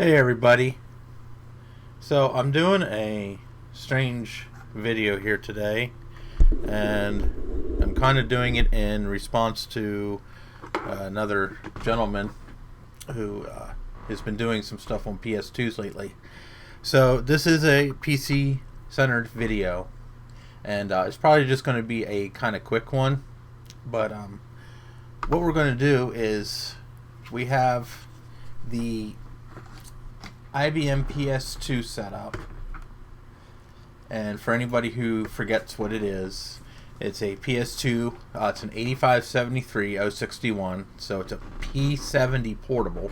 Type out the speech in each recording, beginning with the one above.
Hey everybody. So I'm doing a strange video here today, and I'm kind of doing it in response to another gentleman who has been doing some stuff on PS2s lately. So this is a PC centered video, and it's probably just going to be a kind of quick one, but what we're going to do is we have the IBM PS2 setup, and for anybody who forgets what it is, it's a PS2. It's an 8573-061, so it's a P70 portable.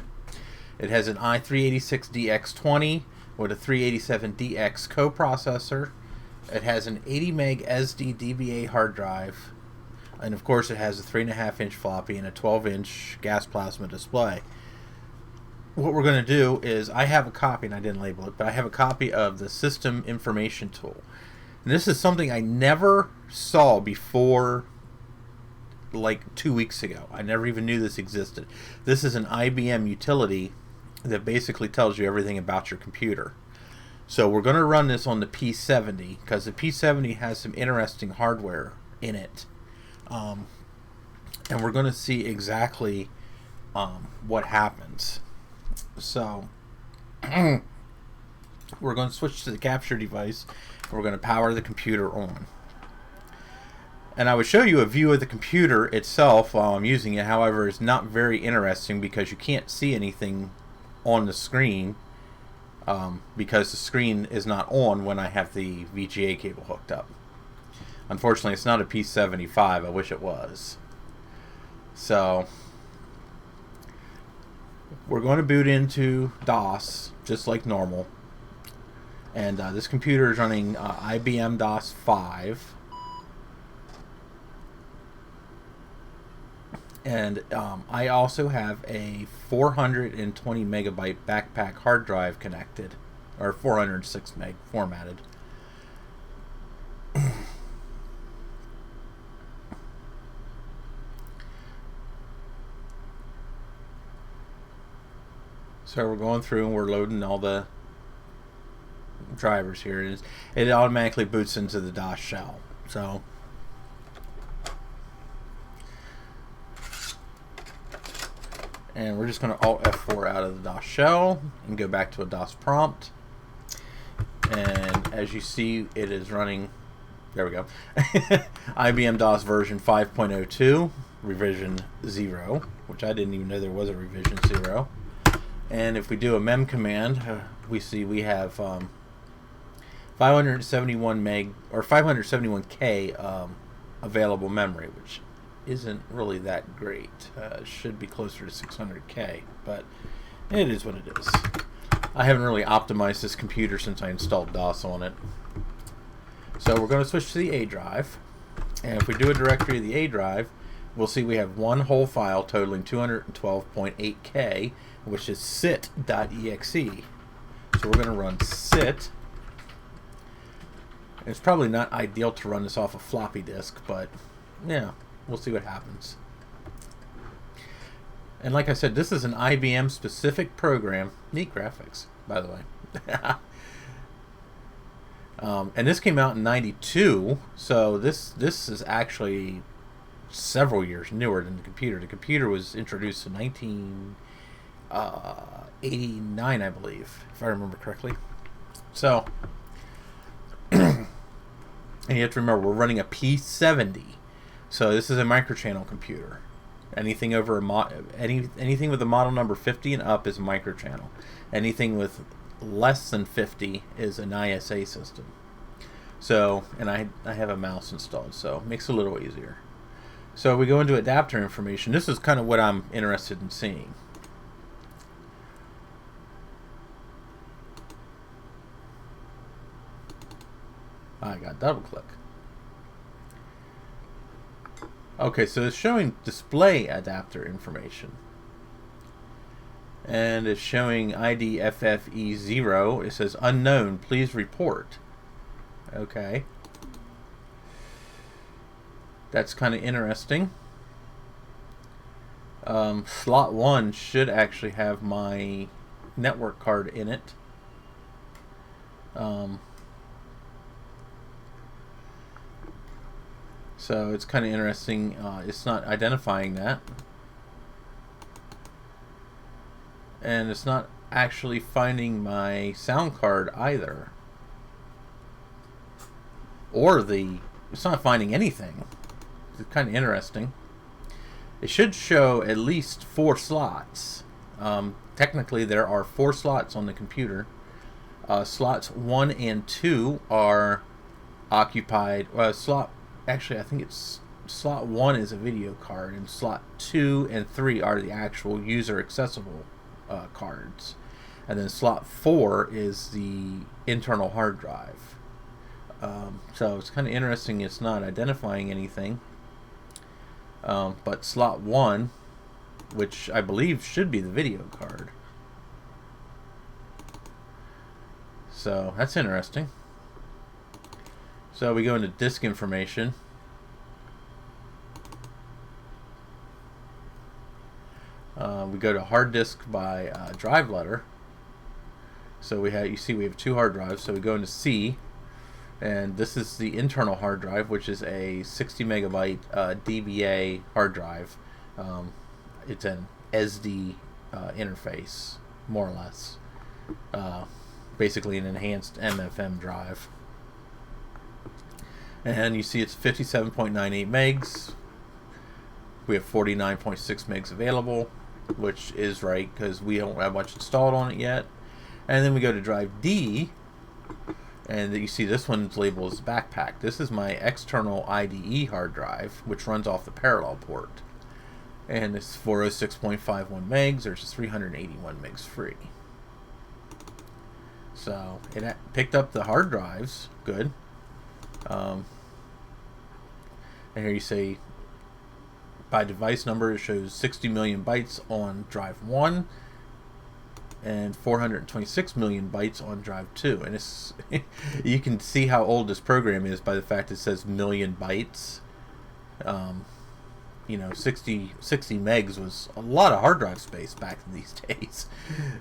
It has an i386DX20 with a 387DX coprocessor. It has an 80 meg SD DBA hard drive, and of course it has a 3.5-inch floppy and a 12-inch gas plasma display. What we're going to do is, I have a copy, and I didn't label it, but I have a copy of the System Information Tool. And this is something I never saw before, like 2 weeks ago. I never even knew this existed. This is an IBM utility that basically tells you everything about your computer. So we're going to run this on the P70, because the P70 has some interesting hardware in it. And we're going to see exactly what happens. So we're going to switch to the capture device. We're going to power the computer on, and I would show you a view of the computer itself while I'm using it. However, it's not very interesting because you can't see anything on the screen, because the screen is not on when I have the VGA cable hooked up. Unfortunately, it's not a P75. I wish it was. So we're going to boot into DOS just like normal, and this computer is running IBM DOS 5, and I also have a 420 megabyte backpack hard drive connected, or 406 meg formatted. So we're going through and we're loading all the drivers here. It automatically boots into the DOS shell. So and we're just going to Alt F4 out of the DOS shell and go back to a DOS prompt. And as you see, it is running. There we go. IBM DOS version 5.02, revision 0, which I didn't even know there was a revision 0. And if we do a mem command, we see we have 571 meg or 571K available memory, which isn't really that great. It should be closer to 600K, but it is what it is. I haven't really optimized this computer since I installed DOS on it. So we're going to switch to the A drive, and if we do a directory of the A drive, we'll see we have one whole file totaling 212.8K, which is sit.exe. So we're going to run sit. It's probably not ideal to run this off a floppy disk, but yeah, we'll see what happens. And like I said, this is an IBM specific program. Neat graphics, by the way. And this came out in '92, so this is actually several years newer than the computer. The computer was introduced in 1989, I believe, if I remember correctly. So, and you have to remember, we're running a P70, so this is a microchannel computer. Anything over anything with a model number 50 and up is a microchannel. Anything with less than 50 is an ISA system. So, and I have a mouse installed, so it makes it a little easier. So we go into adapter information. This is kind of what I'm interested in seeing. I got double click. Okay, so it's showing display adapter information. And it's showing IDFFE0. It says unknown, please report. Okay. That's kind of interesting. Slot 1 should actually have my network card in it. So it's kind of interesting. It's not identifying that. And it's not actually finding my sound card either. Or it's not finding anything. It's kind of interesting. It should show at least 4 slots. Technically, there are 4 slots on the computer. Slots 1 and 2 are occupied. Actually, I think it's slot 1 is a video card, and slot 2 and 3 are the actual user accessible cards. And then slot 4 is the internal hard drive. So it's kind of interesting. It's not identifying anything. But slot 1, which I believe should be the video card. So that's interesting. So we go into disk information. We go to hard disk by drive letter. So we have 2 hard drives. So we go into C, and this is the internal hard drive, which is a 60 megabyte DBA hard drive. It's an SD interface, more or less. Basically an enhanced MFM drive. And you see it's 57.98 megs. We have 49.6 megs available, which is right because we don't have much installed on it yet. And then we go to drive D, and you see this one's labeled as backpack. This is my external IDE hard drive, which runs off the parallel port. And it's 406.51 megs versus 381 megs free. So it picked up the hard drives, good. And here you say by device number, it shows 60 million bytes on drive 1 and 426 million bytes on drive 2. And it's you can see how old this program is by the fact it says million bytes. 60 megs was a lot of hard drive space back in these days.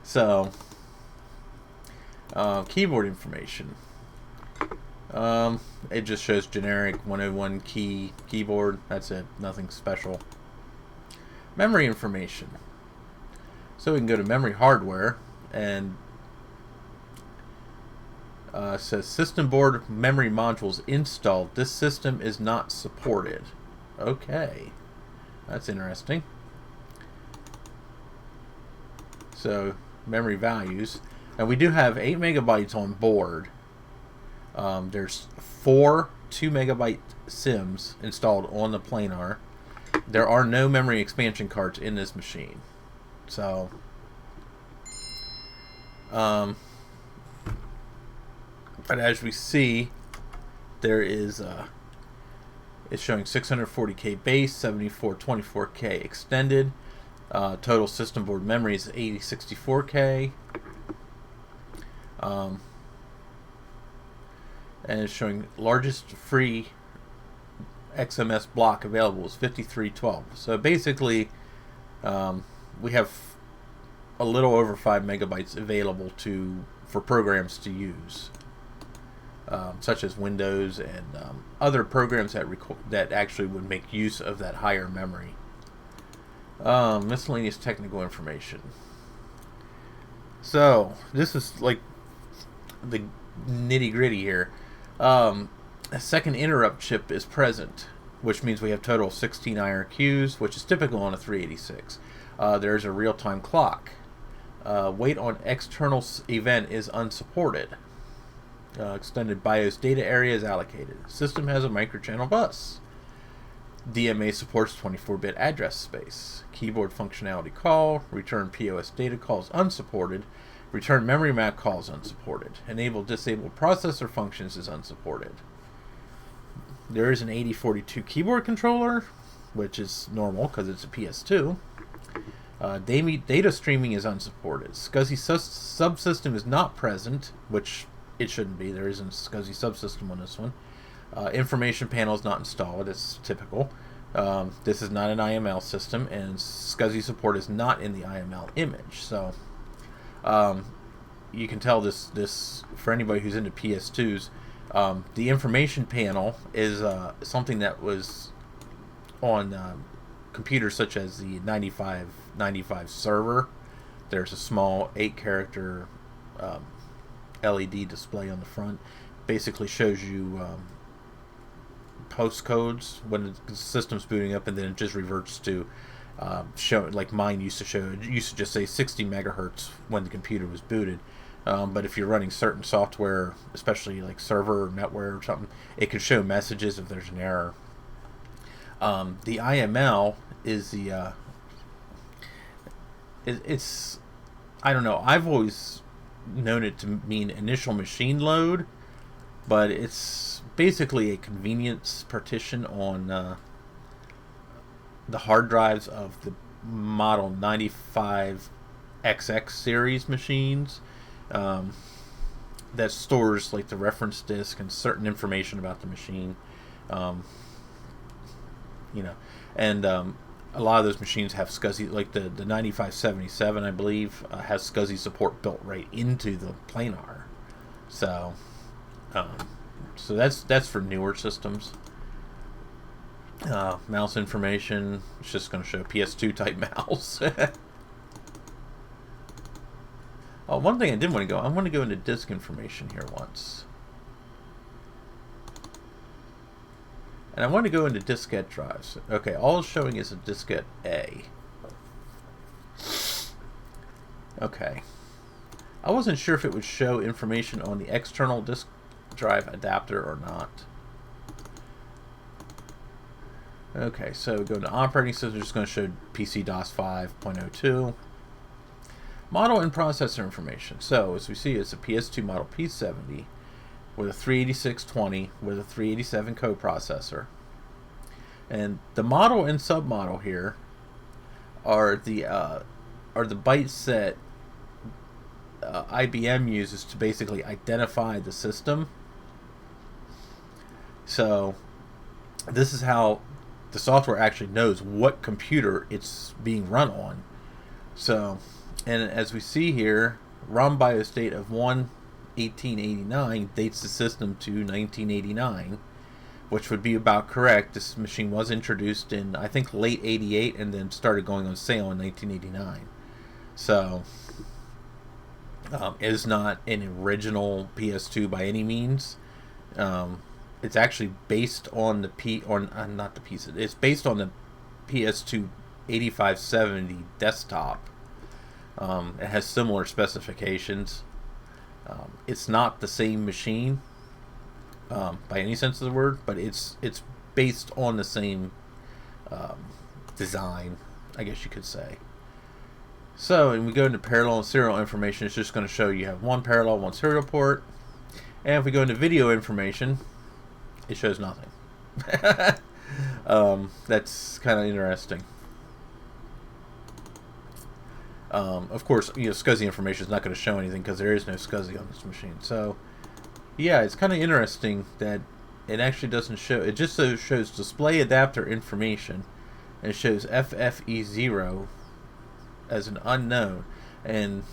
So keyboard information. It just shows generic 101 keyboard. That's it. Nothing special. Memory information. So we can go to memory hardware, and it says system board memory modules installed. This system is not supported. Okay, that's interesting. So memory values, and we do have 8 megabytes on board. There's 4 2 megabyte SIMs installed on the planar. There are no memory expansion cards in this machine. So, but as we see, there is it's showing 640K base, 7424K extended. Total system board memory is 8064K. And it's showing largest free XMS block available is 5312. So basically, we have a little over 5 megabytes available for programs to use, such as Windows and other programs that actually would make use of that higher memory. Miscellaneous technical information. So this is like the nitty-gritty here. A second interrupt chip is present, which means we have total 16 IRQs, which is typical on a 386. There's a real-time clock. Wait on external event is unsupported. Extended BIOS data area is allocated. System has a microchannel bus. DMA supports 24-bit address space. Keyboard functionality call. Return POS data calls unsupported. Return memory map calls unsupported. Enable disable processor functions is unsupported. There is an 8042 keyboard controller, which is normal because it's a PS2. Data streaming is unsupported. SCSI subsystem is not present, which it shouldn't be. There isn't a SCSI subsystem on this one. Information panel is not installed. It's typical. This is not an IML system, and SCSI support is not in the IML image. So You can tell this for anybody who's into PS2s. The information panel is something that was on computers such as the 9595 server. There's a small 8-character LED display on the front. Basically shows you postcodes when the system's booting up, and then it just reverts to show, like mine used to show. It used to just say 60 megahertz when the computer was booted. But if you're running certain software, especially like server or netware or something, it could show messages if there's an error. The IML is the it's I don't know. I've always known it to mean initial machine load, but it's basically a convenience partition on the hard drives of the Model 95XX series machines. That stores like the reference disk and certain information about the machine. And a lot of those machines have SCSI, like the 9577, I believe, has SCSI support built right into the planar. So that's for newer systems. Mouse information, it's just going to show PS2 type mouse. Oh, one thing I did want to I want to go into disk information here once. And I want to go into diskette drives. Okay, all it's showing is a diskette A. Okay. I wasn't sure if it would show information on the external disk drive adapter or not. Okay, so go to operating system, it's going to show PC DOS 5.02. Model and processor information. So, as we see, it's a PS2 Model P70 with a 38620 with a 387 coprocessor. And the model and submodel here are the bytes that IBM uses to basically identify the system. So, this is how the software actually knows what computer it's being run on. So, and as we see here, ROM BIOS date of 1/1889 dates the system to 1989, which would be about correct. This machine was introduced in, I think, late 88 and then started going on sale in 1989. So, it is not an original PS2 by any means. It's actually based on the it's based on the PS2 8570 desktop. It has similar specifications. It's not the same machine by any sense of the word, but it's based on the same design, I guess you could say. So, and we go into parallel and serial information. It's just going to show you have one parallel, one serial port. And if we go into video information, it shows nothing. That's kind of interesting. Of course, SCSI information is not going to show anything because there is no SCSI on this machine. So, yeah, it's kind of interesting that it actually doesn't show. It just shows display adapter information, and it shows FFE0 as an unknown. And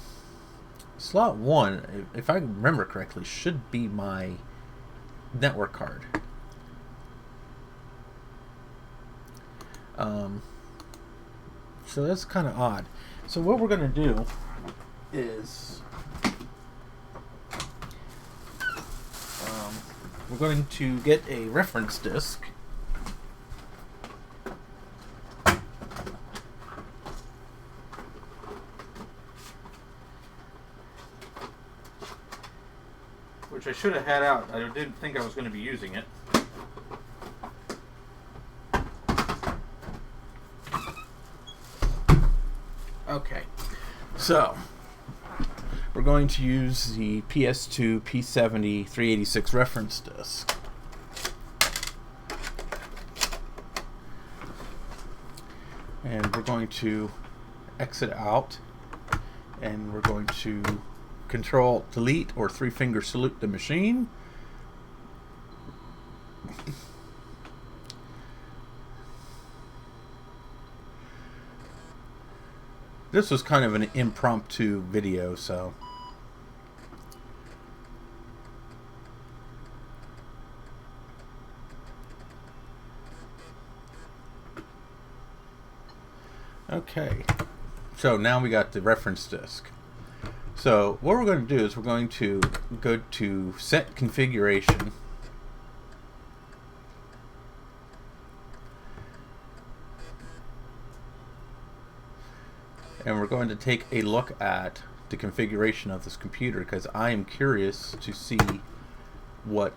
slot 1, if I remember correctly, should be my network card. So that's kind of odd. So what we're going to do is we're going to get a reference disk. Which I should have had out. I didn't think I was going to be using it. Okay, so we're going to use the PS2 P70 386 reference disk. And we're going to exit out, and we're going to Control Delete or 3-finger salute the machine. This was kind of an impromptu video, so. Okay, so now we got the reference disk. So what we're going to do is we're going to go to Set Configuration. And we're going to take a look at the configuration of this computer, because I am curious to see what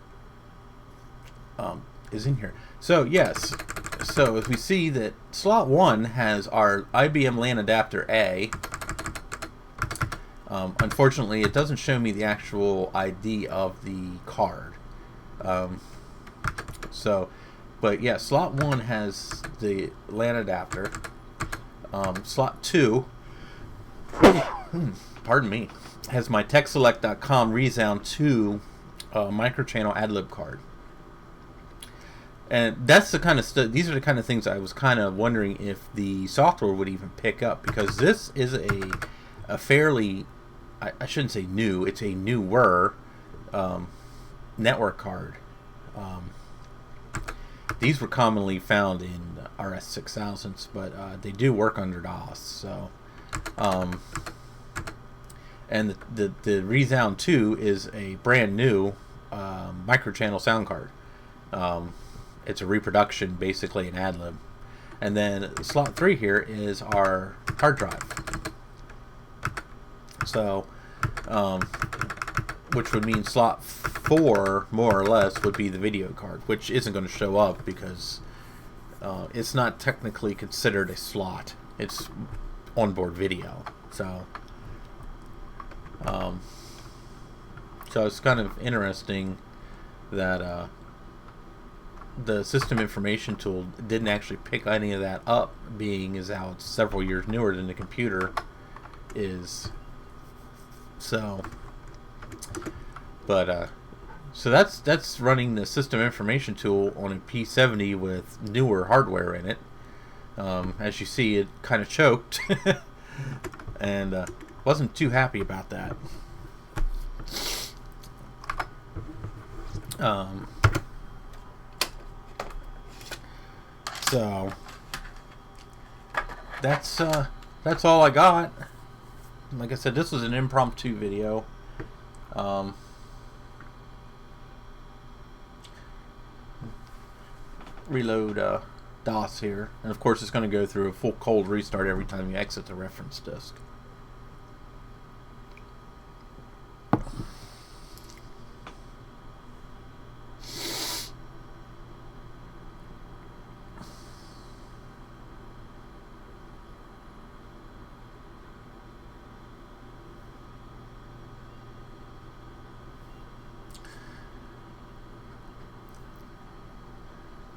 is in here. So yes, so if we see that slot 1 has our IBM LAN adapter A. Unfortunately, it doesn't show me the actual ID of the card. But yeah, slot 1 has the LAN adapter. Slot 2, pardon me, has my TechSelect.com Resound 2 microchannel ad-lib card. And that's the kind of stuff, these are the kind of things I was kind of wondering if the software would even pick up, because this is a fairly, I shouldn't say new, it's a newer network card. These were commonly found in RS-6000s, but they do work under DOS. So, and the Resound 2 is a brand new microchannel sound card. It's a reproduction, basically an ad-lib. And then slot 3 here is our hard drive. So, which would mean slot 4, more or less, would be the video card, which isn't going to show up because it's not technically considered a slot. It's onboard video. So, so it's kind of interesting that the System Information Tool didn't actually pick any of that up, being as how it's several years newer than the computer is. So, but so that's running the System Information Tool on a P70 with newer hardware in it. As you see, it kind of choked, and wasn't too happy about that. So that's all I got. Like I said, this was an impromptu video. Reload DOS here, and of course it's going to go through a full cold restart every time you exit the reference disk.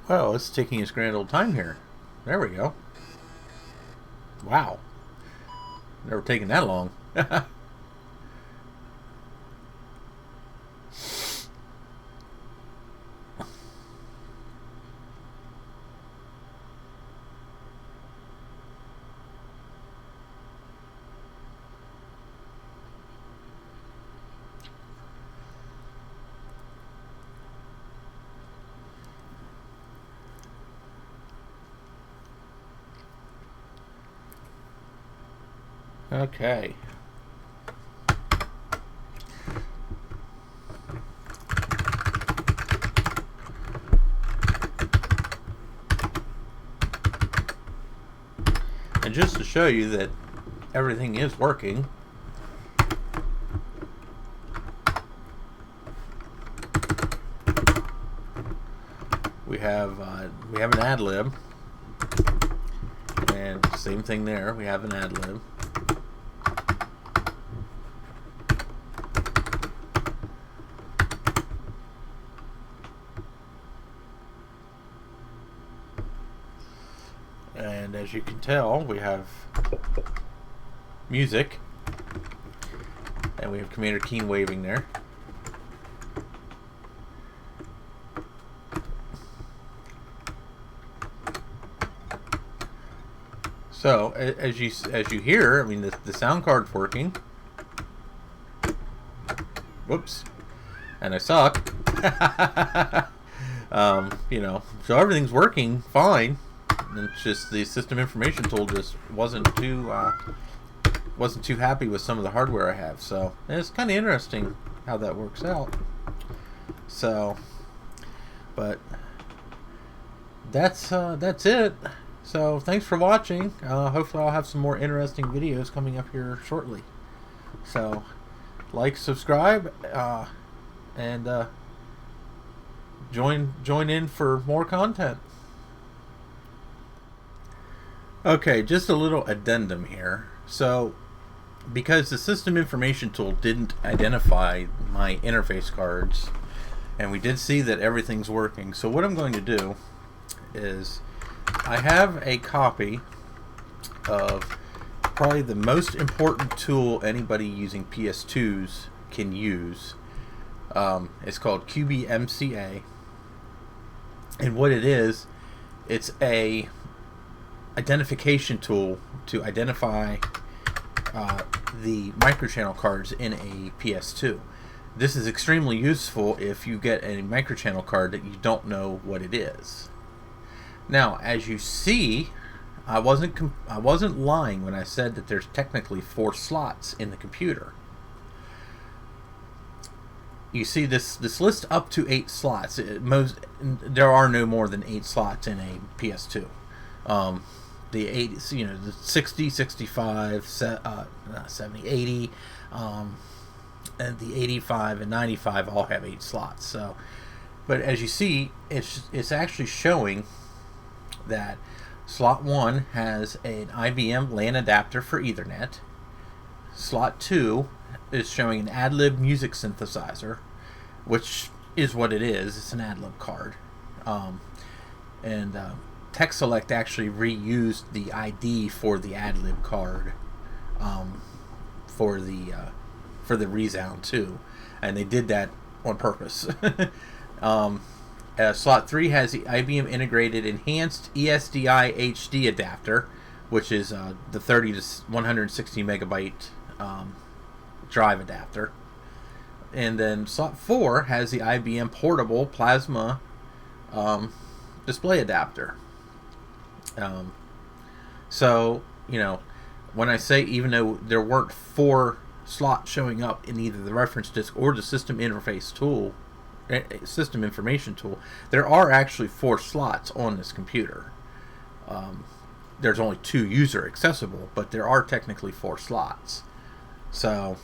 Well, it's taking its grand old time here. There we go. Wow. Never taken that long. Okay. And just to show you that everything is working, we have an ad lib, and same thing there. We have an ad lib. And as you can tell, we have music, and we have Commander Keen waving there. So as you hear, I mean the sound card's working. Whoops, and I suck. You know, so everything's working fine. And it's just the System Information Tool just wasn't too happy with some of the hardware I have. So it's kind of interesting how that works out. So, but that's it. So thanks for watching. Hopefully I'll have some more interesting videos coming up here shortly. So like, subscribe, and join in for more content. Okay, just a little addendum here. So because the System Information Tool didn't identify my interface cards, and we did see that everything's working, so what I'm going to do is I have a copy of probably the most important tool anybody using PS2s can use. It's called QBMCA, and what it is, it's a identification tool to identify the microchannel cards in a PS2. This is extremely useful if you get a microchannel card that you don't know what it is. Now, as you see, I wasn't lying when I said that there's technically 4 slots in the computer. You see this list up to 8 slots. There are no more than 8 slots in a PS2. The 80, you know, the 60, 65, 70, 80, and the 85 and 95 all have 8 slots. So, but as you see, it's actually showing that slot 1 has an IBM LAN adapter for Ethernet. Slot 2 is showing an Addendum music synthesizer, which is what it is. It's an Addendum card. TechSelect actually reused the ID for the Addendum card for the resound too, and they did that on purpose. Slot 3 has the IBM integrated enhanced ESDI HD adapter, which is the 30 to 160 megabyte drive adapter. And then slot 4 has the IBM portable plasma display adapter. So, you know, when I say even though there weren't 4 slots showing up in either the reference disk or the System Information Tool, there are actually 4 slots on this computer. There's only 2 user accessible, but there are technically 4 slots. So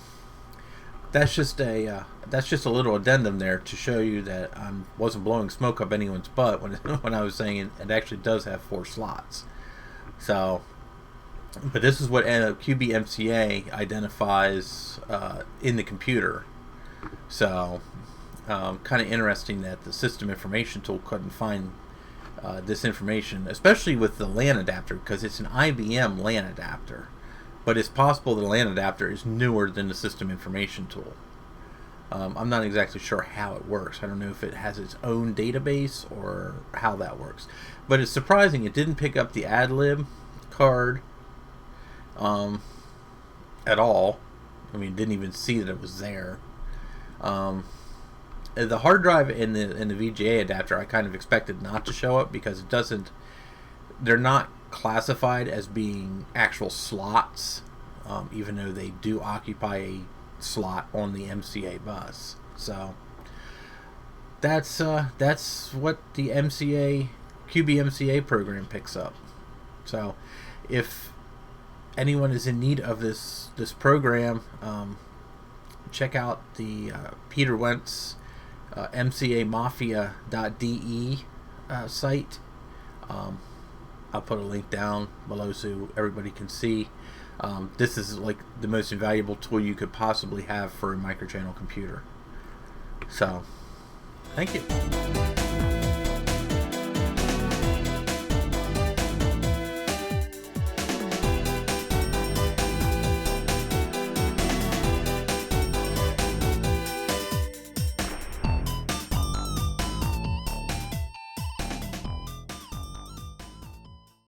that's just a little addendum there to show you that I wasn't blowing smoke up anyone's butt when I was saying it actually does have 4 slots. So, but this is what QBMCA identifies in the computer. So, kind of interesting that the System Information Tool couldn't find this information, especially with the LAN adapter, because it's an IBM LAN adapter. But it's possible the LAN adapter is newer than the System Information Tool. I'm not exactly sure how it works. I don't know if it has its own database or how that works. But it's surprising it didn't pick up the Addendum card at all. I mean, didn't even see that it was there. The hard drive and the VGA adapter I kind of expected not to show up because they're not classified as being actual slots, even though they do occupy a slot on the MCA bus. So that's what the QBMCA program picks up. So if anyone is in need of this program, check out the Peter Wentz mcamafia.de site. I'll put a link down below so everybody can see. This is like the most invaluable tool you could possibly have for a microchannel computer. So, thank you.